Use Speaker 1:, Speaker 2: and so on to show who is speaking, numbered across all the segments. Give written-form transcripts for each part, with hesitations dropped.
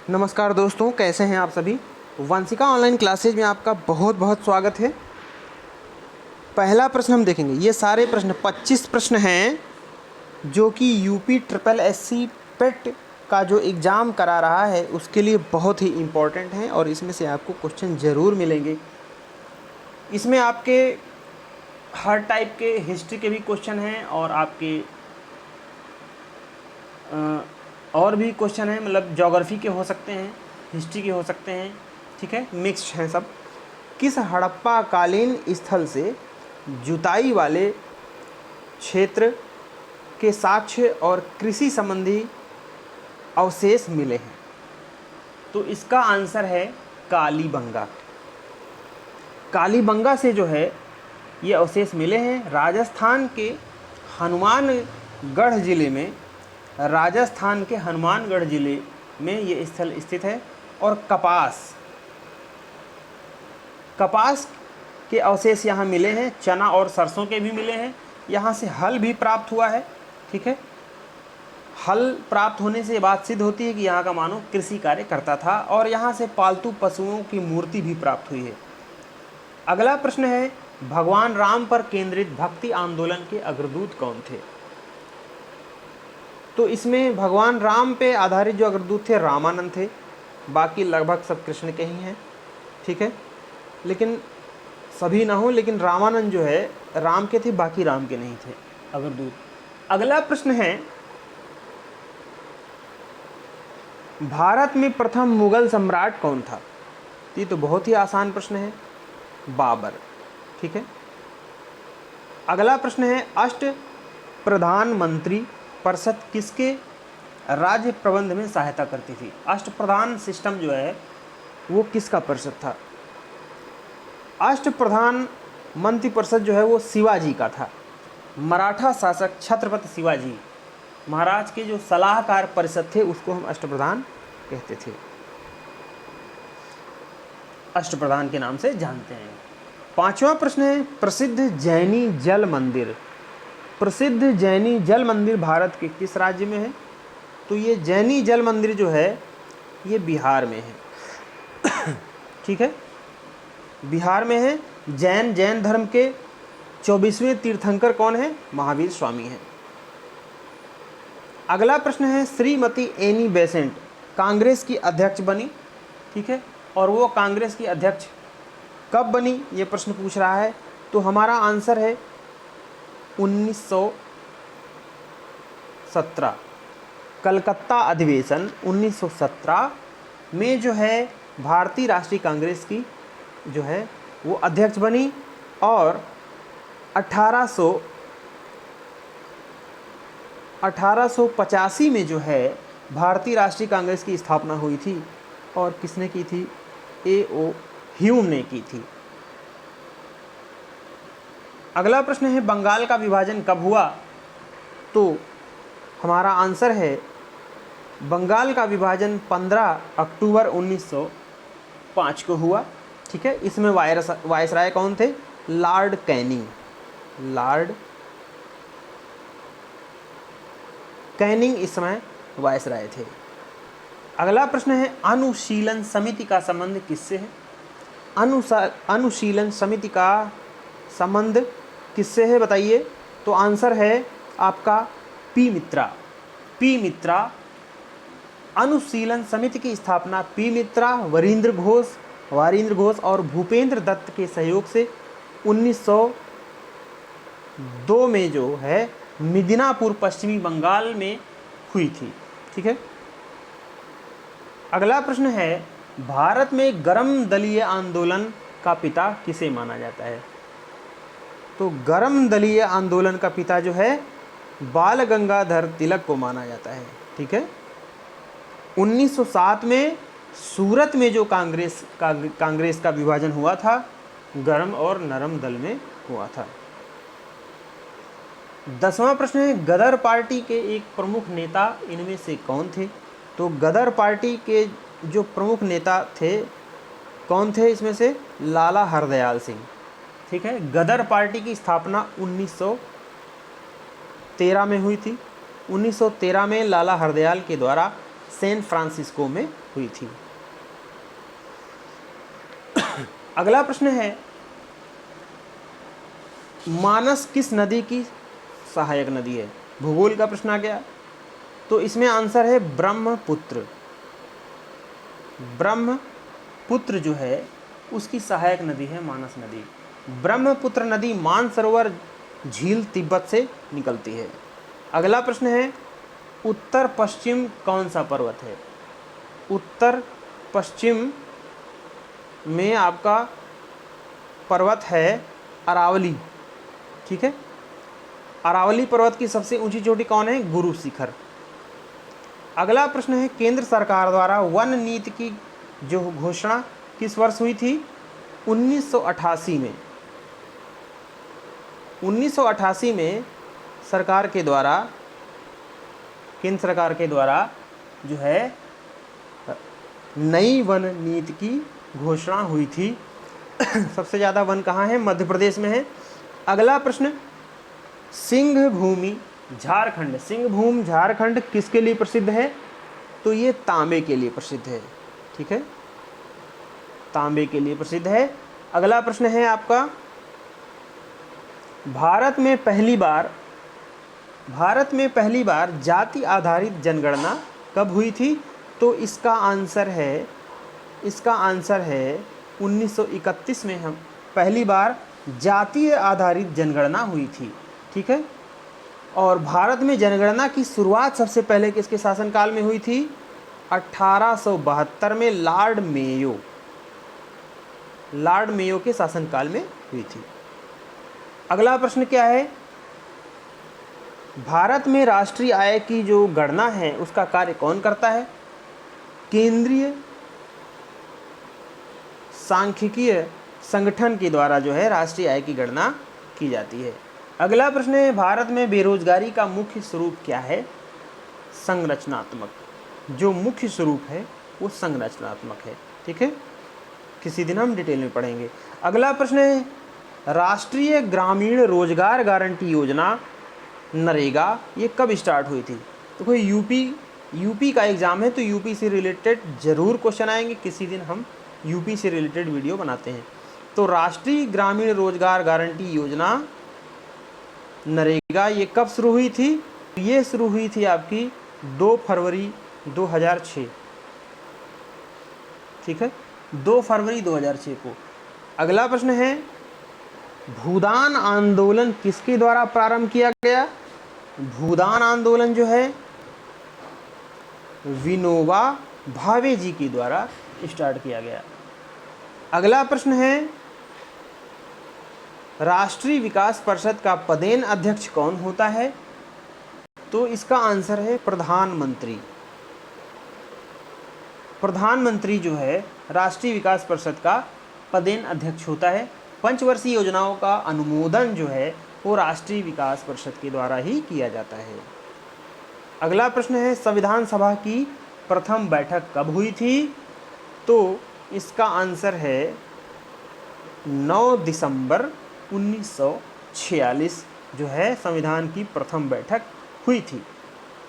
Speaker 1: नमस्कार दोस्तों, कैसे हैं आप सभी। वंशिका ऑनलाइन क्लासेज में आपका बहुत बहुत स्वागत है। पहला प्रश्न हम देखेंगे। ये सारे प्रश्न 25 प्रश्न हैं जो कि यूपी ट्रिपल एससी पेट का जो एग्ज़ाम करा रहा है उसके लिए बहुत ही इम्पोर्टेंट हैं और इसमें से आपको क्वेश्चन ज़रूर मिलेंगे। इसमें आपके हर टाइप के हिस्ट्री के भी क्वेश्चन हैं और आपके और भी क्वेश्चन हैं, मतलब ज्योग्राफी के हो सकते हैं, हिस्ट्री के हो सकते हैं, ठीक है, मिक्स्ड हैं सब। किस हड़प्पा कालीन स्थल से जुताई वाले क्षेत्र के साक्ष्य और कृषि संबंधी अवशेष मिले हैं? तो इसका आंसर है कालीबंगा। कालीबंगा से जो है ये अवशेष मिले हैं। राजस्थान के हनुमानगढ़ ज़िले में, राजस्थान के हनुमानगढ़ ज़िले में ये स्थल स्थित है। और कपास के अवशेष यहाँ मिले हैं। चना और सरसों के भी मिले हैं। यहाँ से हल भी प्राप्त हुआ है, ठीक है। हल प्राप्त होने से ये बात सिद्ध होती है कि यहाँ का मानव कृषि कार्य करता था। और यहाँ से पालतू पशुओं की मूर्ति भी प्राप्त हुई है। अगला प्रश्न है, भगवान राम पर केंद्रित भक्ति आंदोलन के अग्रदूत कौन थे? तो इसमें भगवान राम पे आधारित जो अग्रदूत थे रामानंद थे। बाकी लगभग सब कृष्ण के ही हैं, ठीक है, लेकिन सभी ना हो, लेकिन रामानंद जो है राम के थे, बाकी राम के नहीं थे अग्रदूत। अगला प्रश्न है, भारत में प्रथम मुगल सम्राट कौन था? ये तो बहुत ही आसान प्रश्न है, बाबर, ठीक है। अगला प्रश्न है, अष्ट प्रधानमंत्री परिषद किसके राज्य प्रबंध में सहायता करती थी? अष्टप्रधान सिस्टम जो है वो किसका परिषद था? अष्टप्रधान मंत्री परिषद जो है वो शिवाजी का था। मराठा शासक छत्रपति शिवाजी महाराज के जो सलाहकार परिषद थे उसको हम अष्टप्रधान कहते थे, अष्टप्रधान के नाम से जानते हैं। पांचवा प्रश्न है, प्रसिद्ध जैनी जल मंदिर। प्रसिद्ध जैनी जल मंदिर भारत के किस राज्य में है? तो ये जैनी जल मंदिर जो है ये बिहार में है, ठीक है, बिहार में है। जैन धर्म के 24वें तीर्थंकर कौन है? महावीर स्वामी हैं। अगला प्रश्न है, श्रीमती एनी बेसेंट कांग्रेस की अध्यक्ष बनी, ठीक है, और वो कांग्रेस की अध्यक्ष कब बनी, ये प्रश्न पूछ रहा है। तो हमारा आंसर है 1917। कलकत्ता अधिवेशन 1917 में जो है भारतीय राष्ट्रीय कांग्रेस की जो है वो अध्यक्ष बनी। और 1885 में जो है भारतीय राष्ट्रीय कांग्रेस की स्थापना हुई थी। और किसने की थी? A.O. ह्यूम ने की थी। अगला प्रश्न है, बंगाल का विभाजन कब हुआ? तो हमारा आंसर है बंगाल का विभाजन 15 अक्टूबर 1905 को हुआ, ठीक है। इसमें वायसराय कौन थे? Lord Canning. लॉर्ड कैनिंग इस समय वायसराय थे। अगला प्रश्न है, अनुशीलन समिति का संबंध किससे है? अनुशीलन समिति का संबंध किससे है बताइए? तो आंसर है आपका पी मित्रा। पी मित्रा। अनुशीलन समिति की स्थापना पी मित्रा, वारिंद्र घोष और भूपेंद्र दत्त के सहयोग से 1902 में जो है मिदनापुर पश्चिमी बंगाल में हुई थी, ठीक है। अगला प्रश्न है, भारत में गर्म दलीय आंदोलन का पिता किसे माना जाता है? तो गर्म दलीय आंदोलन का पिता जो है बाल गंगाधर तिलक को माना जाता है, ठीक है। 1907 में सूरत में जो कांग्रेस का विभाजन हुआ था गर्म और नरम दल में हुआ था। 10वां प्रश्न है, गदर पार्टी के एक प्रमुख नेता इनमें से कौन थे? तो गदर पार्टी के जो प्रमुख नेता थे कौन थे इसमें से? लाला हरदयाल सिंह, ठीक है। गदर पार्टी की स्थापना 1913 में हुई थी। 1913 में लाला हरदयाल के द्वारा सैन फ्रांसिस्को में हुई थी। अगला प्रश्न है, मानस किस नदी की सहायक नदी है? भूगोल का प्रश्न आ गया, तो इसमें आंसर है ब्रह्मपुत्र। ब्रह्मपुत्र जो है उसकी सहायक नदी है मानस नदी। ब्रह्मपुत्र नदी मानसरोवर झील तिब्बत से निकलती है। अगला प्रश्न है, उत्तर पश्चिम कौन सा पर्वत है? उत्तर पश्चिम में आपका पर्वत है अरावली। ठीक है, अरावली पर्वत की सबसे ऊंची चोटी कौन है? गुरु शिखर। अगला प्रश्न है, केंद्र सरकार द्वारा वन नीति की जो घोषणा किस वर्ष हुई थी? 1988 में। 1988 में सरकार के द्वारा, केंद्र सरकार के द्वारा जो है नई वन नीति की घोषणा हुई थी। सबसे ज़्यादा वन कहाँ है? मध्य प्रदेश में है। अगला प्रश्न, सिंह भूमि झारखंड, सिंह भूमि झारखंड किसके लिए प्रसिद्ध है? तो ये तांबे के लिए प्रसिद्ध है। ठीक है, तांबे के लिए प्रसिद्ध है। अगला प्रश्न है आपका, भारत में पहली बार जाति आधारित जनगणना कब हुई थी? तो इसका आंसर है 1931 में हम पहली बार जातीय आधारित जनगणना हुई थी। ठीक है, और भारत में जनगणना की शुरुआत सबसे पहले किसके शासनकाल में हुई थी? 1872 में लॉर्ड मेयो के शासनकाल में हुई थी। अगला प्रश्न क्या है, भारत में राष्ट्रीय आय की जो गणना है उसका कार्य कौन करता है? केंद्रीय सांख्यिकीय संगठन के द्वारा जो है राष्ट्रीय आय की गणना की जाती है। अगला प्रश्न है, भारत में बेरोजगारी का मुख्य स्वरूप क्या है? संरचनात्मक। जो मुख्य स्वरूप है वो संरचनात्मक है। ठीक है, किसी दिन हम डिटेल में पढ़ेंगे। अगला प्रश्न है, राष्ट्रीय ग्रामीण रोजगार गारंटी योजना नरेगा ये कब स्टार्ट हुई थी? तो कोई यूपी का एग्ज़ाम है तो यूपी से रिलेटेड ज़रूर क्वेश्चन आएंगे। किसी दिन हम यूपी से रिलेटेड वीडियो बनाते हैं। तो राष्ट्रीय ग्रामीण रोजगार गारंटी योजना नरेगा ये कब शुरू हुई थी? ये शुरू हुई थी आपकी 2 फरवरी 2006। ठीक है, 2 फरवरी 2006 को। अगला प्रश्न है, भूदान आंदोलन किसके द्वारा प्रारंभ किया गया? भूदान आंदोलन जो है विनोबा भावे जी के द्वारा स्टार्ट किया गया। अगला प्रश्न है, राष्ट्रीय विकास परिषद का पदेन अध्यक्ष कौन होता है? तो इसका आंसर है प्रधानमंत्री। प्रधानमंत्री जो है राष्ट्रीय विकास परिषद का पदेन अध्यक्ष होता है। पंचवर्षीय योजनाओं का अनुमोदन जो है वो राष्ट्रीय विकास परिषद के द्वारा ही किया जाता है। अगला प्रश्न है, संविधान सभा की प्रथम बैठक कब हुई थी? तो इसका आंसर है 9 दिसंबर 1946 जो है संविधान की प्रथम बैठक हुई थी।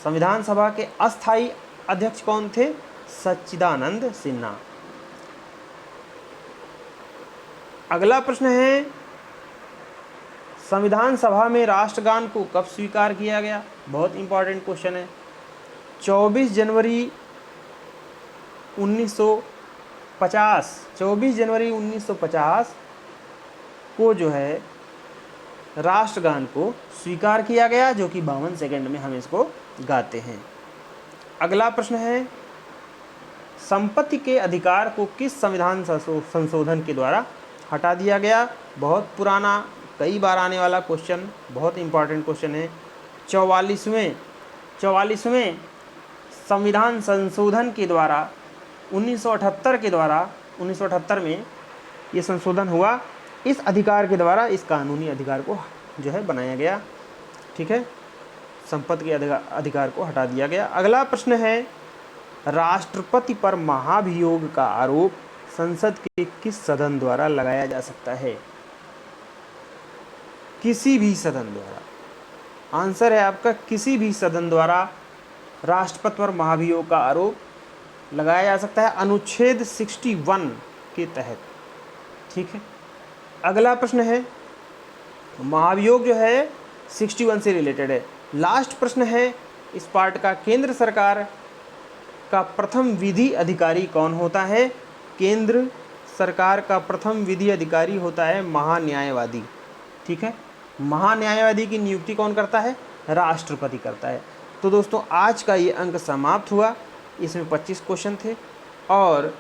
Speaker 1: संविधान सभा के अस्थायी अध्यक्ष कौन थे? सच्चिदानंद सिन्हा। अगला प्रश्न है, संविधान सभा में राष्ट्रगान को कब स्वीकार किया गया? बहुत इंपॉर्टेंट क्वेश्चन है। 24 जनवरी 1950 को जो है राष्ट्रगान को स्वीकार किया गया, जो कि 52 सेकंड में हम इसको गाते हैं। अगला प्रश्न है, संपत्ति के अधिकार को किस संविधान संशोधन के द्वारा हटा दिया गया? बहुत पुराना, कई बार आने वाला क्वेश्चन, बहुत इंपॉर्टेंट क्वेश्चन है। 44वें संविधान संशोधन के द्वारा 1978 में ये संशोधन हुआ। इस अधिकार के द्वारा इस कानूनी अधिकार को जो है बनाया गया। ठीक है, संपत्ति के अधिकार को हटा दिया गया। अगला प्रश्न है, राष्ट्रपति पर महाभियोग का आरोप संसद के किस सदन द्वारा लगाया जा सकता है? किसी भी सदन द्वारा। आंसर है आपका किसी भी सदन द्वारा राष्ट्रपति पर महाभियोग का आरोप लगाया जा सकता है अनुच्छेद 61 के तहत। ठीक है, अगला प्रश्न है, महाभियोग जो है 61 से रिलेटेड है। लास्ट प्रश्न है इस पार्ट का, केंद्र सरकार का प्रथम विधि अधिकारी कौन होता है? केंद्र सरकार का प्रथम विधि अधिकारी होता है महान्यायवादी। ठीक है, महान्यायवादी की नियुक्ति कौन करता है? राष्ट्रपति करता है। तो दोस्तों आज का ये अंक समाप्त हुआ। इसमें 25 क्वेश्चन थे और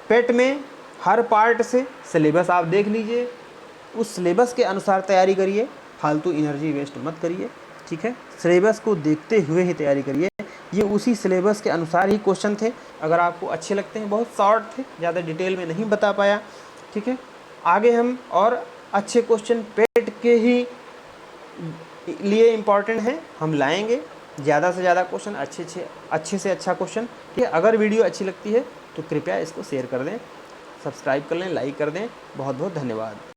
Speaker 1: पेट में हर पार्ट से सिलेबस आप देख लीजिए, उस सिलेबस के अनुसार तैयारी करिए, फालतू एनर्जी वेस्ट मत करिए। ठीक है, सिलेबस को देखते हुए ही तैयारी करिए। ये उसी सिलेबस के अनुसार ही क्वेश्चन थे। अगर आपको अच्छे लगते हैं, बहुत शॉर्ट थे, ज़्यादा डिटेल में नहीं बता पाया। ठीक है, आगे हम और अच्छे क्वेश्चन पेट के ही लिए इम्पॉर्टेंट हैं हम लाएंगे, ज़्यादा से ज़्यादा क्वेश्चन, अच्छे से अच्छा क्वेश्चन। ठीक है, अगर वीडियो अच्छी लगती है तो कृपया इसको शेयर कर दें, सब्सक्राइब कर लें, लाइक कर दें। बहुत बहुत धन्यवाद।